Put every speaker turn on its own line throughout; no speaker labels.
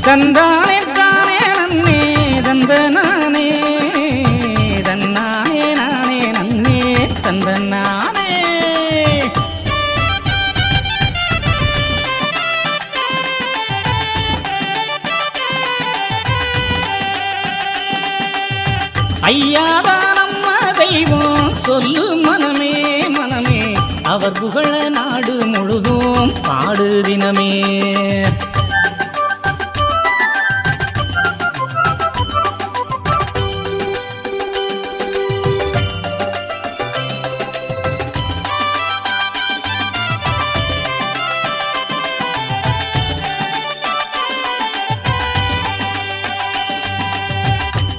தந்தானே தானே நன்னே தந்தனானே தன்னானே நானே நன்னே தந்தனானே. ஐயாதான் நம்ம தெய்வம் சொல்லு மனமே மனமே, அவர் புகழ நாடு முழுதும் பாடு தினமே.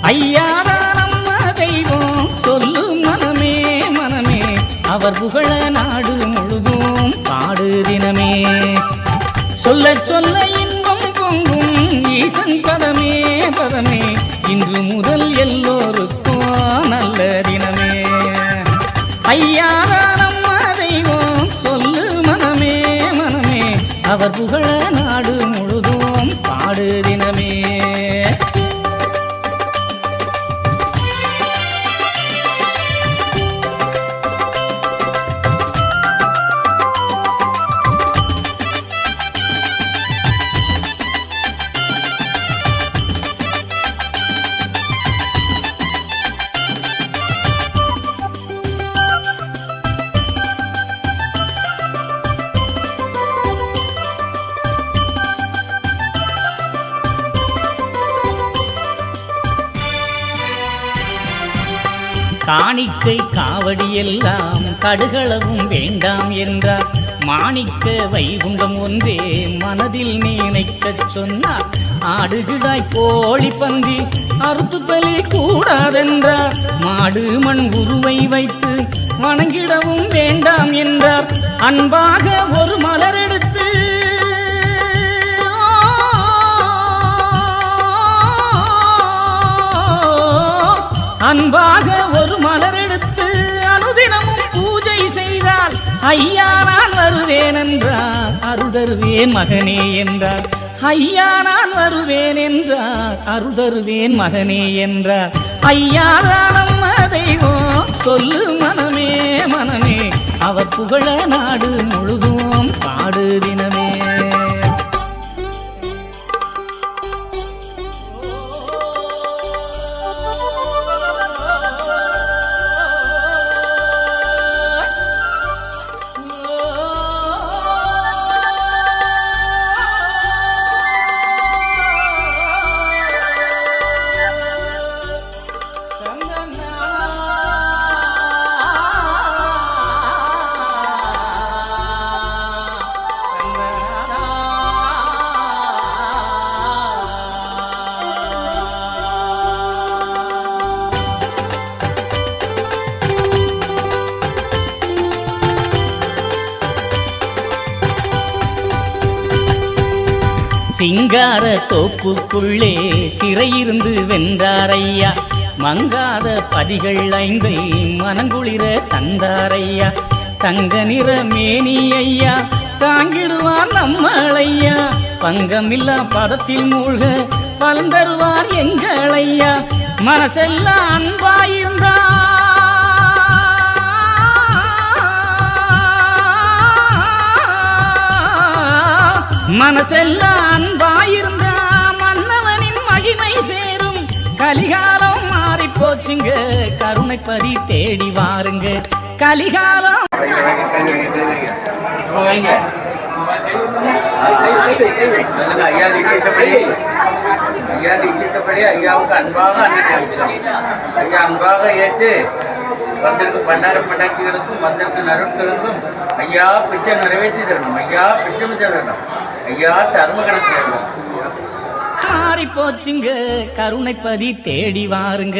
ஐயாதான் நம்ம தெய்வம் சொல்லு மனமே மனமே, அவர் புகழ நாடு முழுதும் பாடு தினமே. சொல்ல சொல்ல இன்பம் பொங்கும் ஈசன் பதமே பதமே, இன்று முதல் எல்லோருக்கும் நல்ல தினமே. ஐயாதான் நம்ம தெய்வம் சொல்லு மனமே மனமே, அவர் புகழ நாடு முழுதும் பாடு தினமே. காணிக்கை காவடி எல்லாம் கடுகளவும் வேண்டாம் என்றார், மாணிக்க வைகுண்டம் ஒன்றே மனதில் நினைக்கச் சொன்னார். ஆடுகிடாய் கோழி பந்தி அறுத்து பலி கூடாதென்றார், மாடு மண் உருவை வைத்து வணங்கிடவும் வேண்டாம் என்றார். அன்பாக ஒரு மலர் எடுத்து அன்பாக ஒரு மலர் எடுத்து அனுதினமும் பூஜை செய்தால், ஐயா நான் வருவேன் என்றார், அருதருவேன் மகனே என்றார். ஐயா நான் வருவேன் என்றார், அருதருவேன் மகனே என்றார். ஐயாதான் நம்ம தெய்வம் சொல்லு மனமே மனமே, அவர் புகழ நாடு முழுதும் பாடு தினமே. சிங்கார தோப்புக்குள்ளே சிறையிருந்து வென்றாரையா, மங்காத பதிகள் 5 மனங்குளிர தந்தாரையா. தங்க நிற மேனி ஐயா தாங்கிடுவார் நம்மளையா, பங்கமில்லா பதத்தில் மூழ்க பலன் தருவார் எங்களையா. மனசெல்லாம் அன்பாயிருந்தா மனசெல்லாம் அன்பாயிருந்தா மன்னவனின் மகிமை சேரும். கலிகாலம் மாறி போச்சுங்க, கருணைப்படி தேடி வாருங்க. கலிகாலம்
ஐயா தீட்சித்தபடி ஐயாவுக்கு அன்பாக ஐயா அன்பாக ஏற்று வந்திருக்கும் பண்டார பண்டாட்டிகளுக்கும் வந்திருக்கும் நருட்களுக்கும் ஐயா பிச்சை நிறைவேற்றி தரணும். ஐயா பிச்சை மிச்சம் தரணும். ஐயா தர்ம கணக்கு தரணும்.
மாறி போச்சுங்க, கருணைப்பதி தேடி வாருங்க.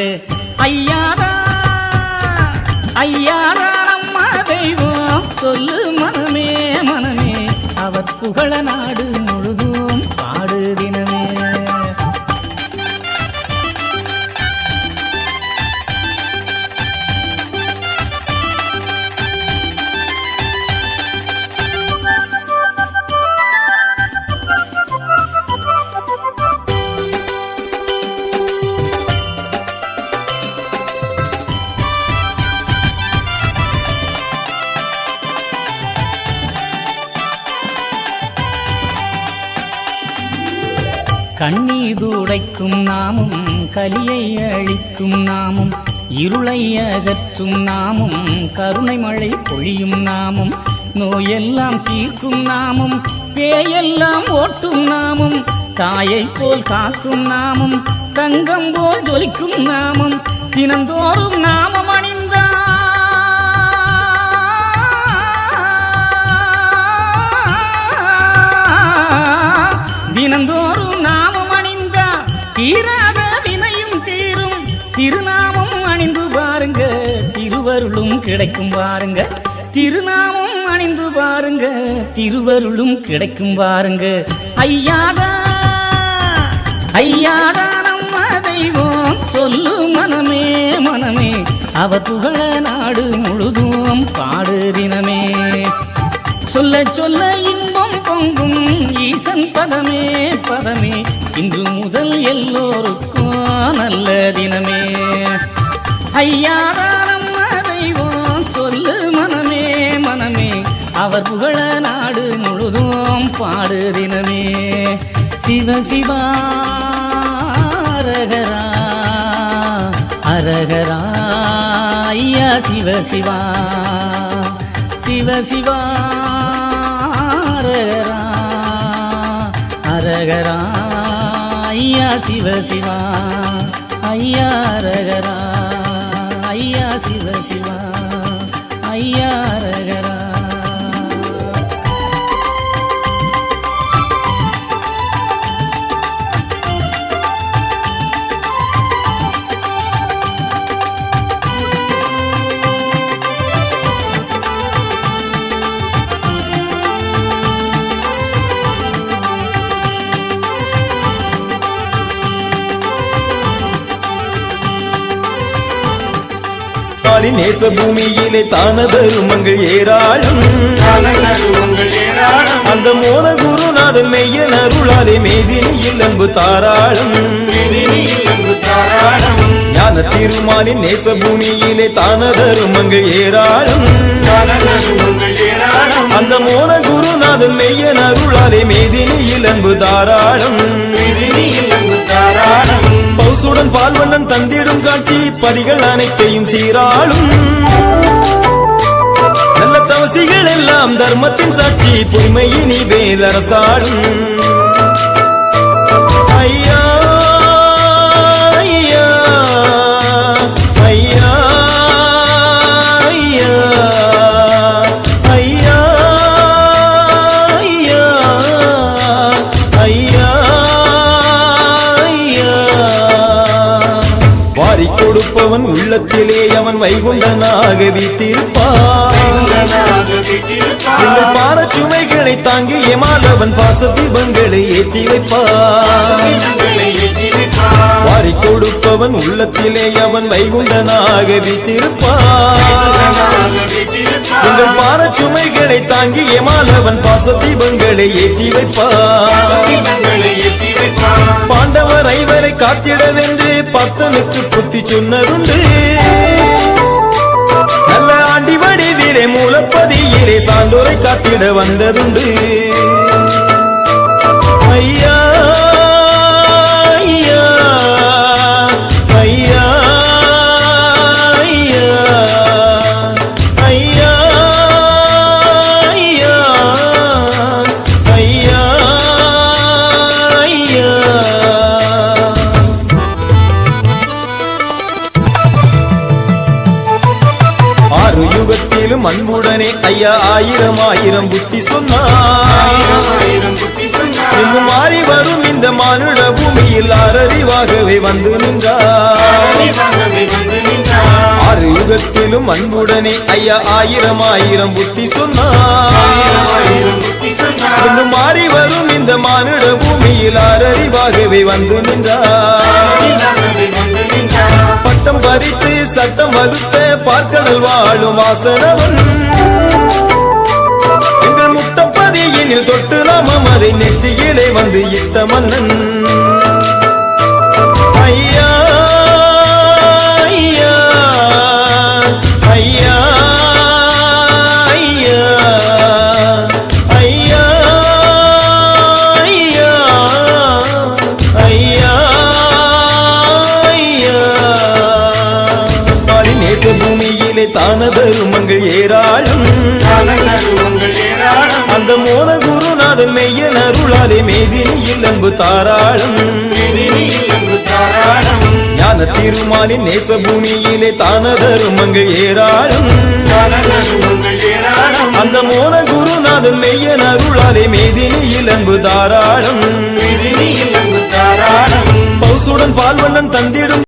ஐயாரா ஐயாரா நம்ம தெய்வம் சொல்லு மனமே மனமே, அவர் புகழ நாடு முழுதும் பாடு தினமே. கண்ணீர் துடைக்கும் நாமும் கலியை அழிக்கும் நாமும் இருளை அகற்றும் நாமும் கருணை மழை பொழியும் நாமும் நோயெல்லாம் தீர்க்கும் நாமும் பேயெல்லாம் ஓட்டும் நாமும் தாயை போல் காக்கும் நாமும் தங்கம் போல் ஜொலிக்கும் நாமும் தினந்தோறும் நாமம் அணிந்தார் தினந்தோறும் நாமம் அணிந்தார் தீராத வினையும் தீரும் திருநாமம் அணிந்து பாருங்க திருவருளும் கிடைக்கும் பாருங்க திருநாமம் அணிந்து பாருங்க திருவருளும் கிடைக்கும் பாருங்க ஐயாதா ஐயாதா நம்ம தெய்வம் சொல்லு மனமே மனமே அவ புகழ நாடு முழுதும் பாடு தினமே சொல்ல சொல்ல இன்பம் பொங்கும் ஈசன் பதமே பதமே இன்று முதல் எல்லோருக்கும் நல்ல தினமே ஐயாரா நம்ம தெய்வம் சொல்லு மனமே மனமே அவர் புகழ நாடு முழுதும் பாடு தினமே சிவ சிவா அரகரா அரகரா ஐயா சிவ சிவா சிவ சிவா அரகரா அரகரா ஐயா சிவ சிவா ஐயா அரகரா ஐயா சிவ சிவா ஐயா அரகரா
நேச பூமியிலே தான தருமங்கள் ஏராளம் அந்த மோன குருநாதன் மெய்யன் அருளாலே மேதினியில் அன்பு தாராளம் ஞான திருமாலின் நேச பூமியிலே தான தருமங்கள் ஏராளம் அந்த மோன குருநாதன் மெய்யன் அருளாலே மேதினியில் அன்பு தாராளம் பௌசுடன் பால்வண்ணன் தந்திடும் காட்சி பதிகள் அனைத்தையும் சீராளும் நல்ல தவசிகள் எல்லாம் தர்மத்தின் சாட்சி பொய்மையினி வேலரசாளும் ஐயா ஐயா ஐயா ஐயா ஐயா ஐயா கொடுப்பவன் உள்ளத்திலே அவன் வைகுண்டனாக வீட்டிருப்பான் எங்கள் பார சுமைகளை தாங்கி ஏமாலவன் பாச தீபங்களை ஏற்றி வைப்பான் வாரி கொடுப்பவன் உள்ளத்திலே அவன் வைகுண்டனாக வீட்டிருப்பான் எங்கள் பார சுமைகளை தாங்கி ஏமாலவன் பாச தீபங்களை ஏற்றி வைப்பான் பாண்டவர் ஐவரை காத்திடவென்று பக்தனுக்கு புத்தி சொன்னருண்டு நல்ல ஆண்டி வடிவிலே மூலப்பதியிலே சான்றோரை காத்திட வந்ததுண்டு ஐயா ஐயா ஐயா ஐயா ஐயா ஐயா ஐயா ஆறு யுகத்திலும் அன்புடனே ஐயா ஆயிரம் ஆயிரம் புத்தி சொன்னார் இங்கு மாறி வரும் இந்த மானுட பூமியில் ஆறறிவாகவே வந்து நின்றார் ஆறு யுகத்திலும் அன்புடனே ஐயா ஆயிரம் ஆயிரம் புத்தி சொன்னார் இங்கு மாறி வரும் இந்த மானுட பூமியில் ஆறறிவாகவே வந்து நின்றார் பட்டம் பறித்து சட்டம் வகுத்த பார்க்கடல் வாழும் வாசனவன் எங்கள் முட்டப்பதியினில் தொட்டு நாமம் அதை நெற்றியிலே வந்து இட்ட மன்னன் ஐயா ஐயா ஐயா ஐயா ஐயா ஐயா பூமியிலே தான தருமங்கள் ஏராளம் அந்த மோன குருநாதன் மெய்யன் அருளாலே மேதினியில் அன்பு தாராளம் ஞான திருமாலின் நேச பூமியிலே தான தருமங்கள் ஏராளம் அந்த மோன குருநாதன் மெய்யன் அருளாலே மேதினியில் அன்பு தாராளம் பௌசுடன் பால்வண்ணன் தந்திடும்